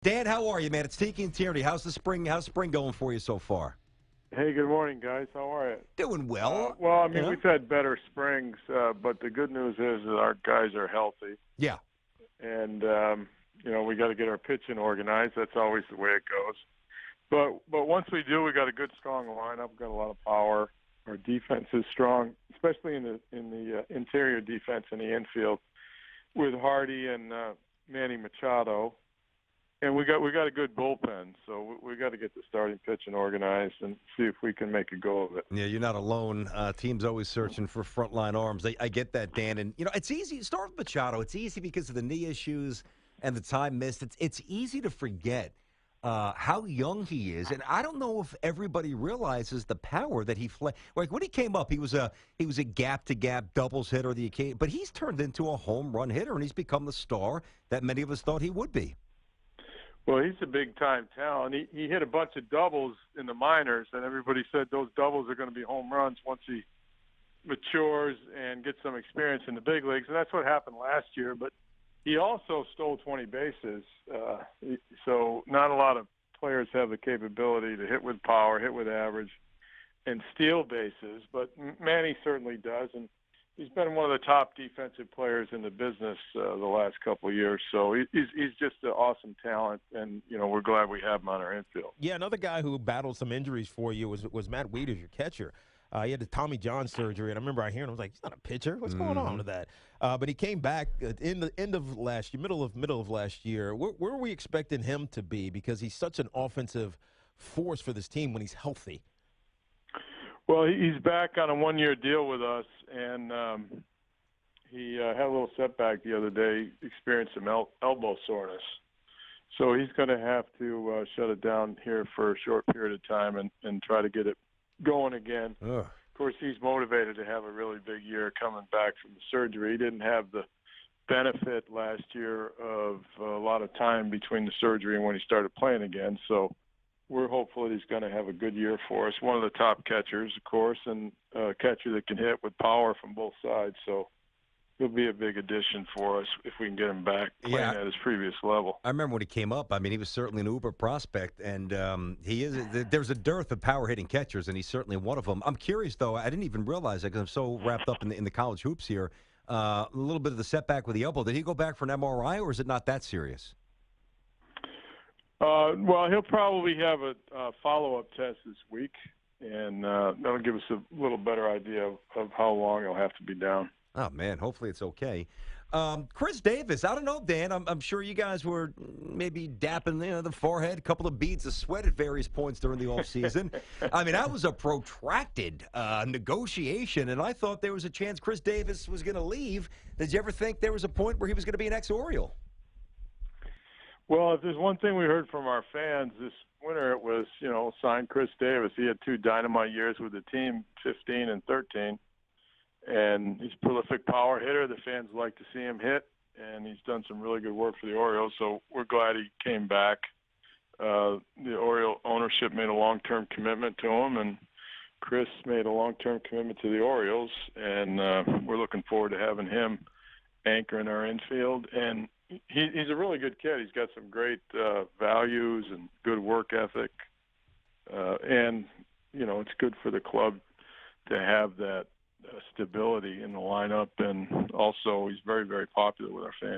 Dan, how are you, man? It's Tiki and Tierney. How's spring going for you so far? Hey, good morning, guys. How are you? Doing well. Well, I You mean, know? we've had better springs, but the good news is that our guys are healthy, Yeah. and we got to get our pitching organized. That's always the way it goes. But once we do, we got a good, strong lineup. Got a lot of power. Our defense is strong, especially in the interior defense in the infield with Hardy and Manny Machado. And we got a good bullpen, so we got to get the starting pitching organized and see if we can make a go of it. Yeah, you're not alone. Team's always searching for frontline arms. I get that, Dan. And, it's easy. Start with Machado. It's easy because of the knee issues and the time missed. It's easy to forget how young he is. And I don't know if everybody realizes the power that like when he came up, he was a gap-to-gap doubles hitter, but he's turned into a home run hitter, and he's become the star that many of us thought he would be. Well, he's a big-time talent. He hit a bunch of doubles in the minors, and everybody said those doubles are going to be home runs once he matures and gets some experience in the big leagues, and that's what happened last year. But he also stole 20 bases, so not a lot of players have the capability to hit with power, hit with average, and steal bases, but Manny certainly does, and he's been one of the top defensive players in the business the last couple of years. So he's just an awesome talent, and we're glad we have him on our infield. Yeah, another guy who battled some injuries for you was Matt Wieters, your catcher. He had the Tommy John surgery, and I remember hearing, I was like, he's not a pitcher. What's going on with that? But he came back in the end of last year, middle of last year. Where are we expecting him to be? Because he's such an offensive force for this team when he's healthy. Well, he's back on a one-year deal with us, and he had a little setback the other day, experienced some elbow soreness. So he's going to have to shut it down here for a short period of time and try to get it going again. Ugh. Of course, he's motivated to have a really big year coming back from the surgery. He didn't have the benefit last year of a lot of time between the surgery and when he started playing again. So we're hopeful that he's going to have a good year for us. One of the top catchers, of course, and a catcher that can hit with power from both sides. So he'll be a big addition for us if we can get him back playing at his previous level. I remember when he came up. I mean, he was certainly an uber prospect, and there's a dearth of power-hitting catchers, and he's certainly one of them. I'm curious, though. I didn't even realize that because I'm so wrapped up in the college hoops here. A little bit of the setback with the elbow. Did he go back for an MRI, or is it not that serious? Well, he'll probably have a follow-up test this week, and that'll give us a little better idea of how long he'll have to be down. Oh, man, hopefully it's okay. Chris Davis, I don't know, Dan. I'm sure you guys were maybe dapping the forehead, a couple of beads of sweat at various points during the offseason. I mean, that was a protracted negotiation, and I thought there was a chance Chris Davis was going to leave. Did you ever think there was a point where he was going to be an ex-Oriole? Well, if there's one thing we heard from our fans this winter, it was, sign Chris Davis. He had two dynamite years with the team, 15 and 13. And he's a prolific power hitter. The fans like to see him hit, and he's done some really good work for the Orioles. So we're glad he came back. The Oriole ownership made a long-term commitment to him, and Chris made a long-term commitment to the Orioles. And we're looking forward to having him anchoring our infield. And he's a really good kid. He's got some great values and good work ethic. And, it's good for the club to have that stability in the lineup, and also he's very, very popular with our fans.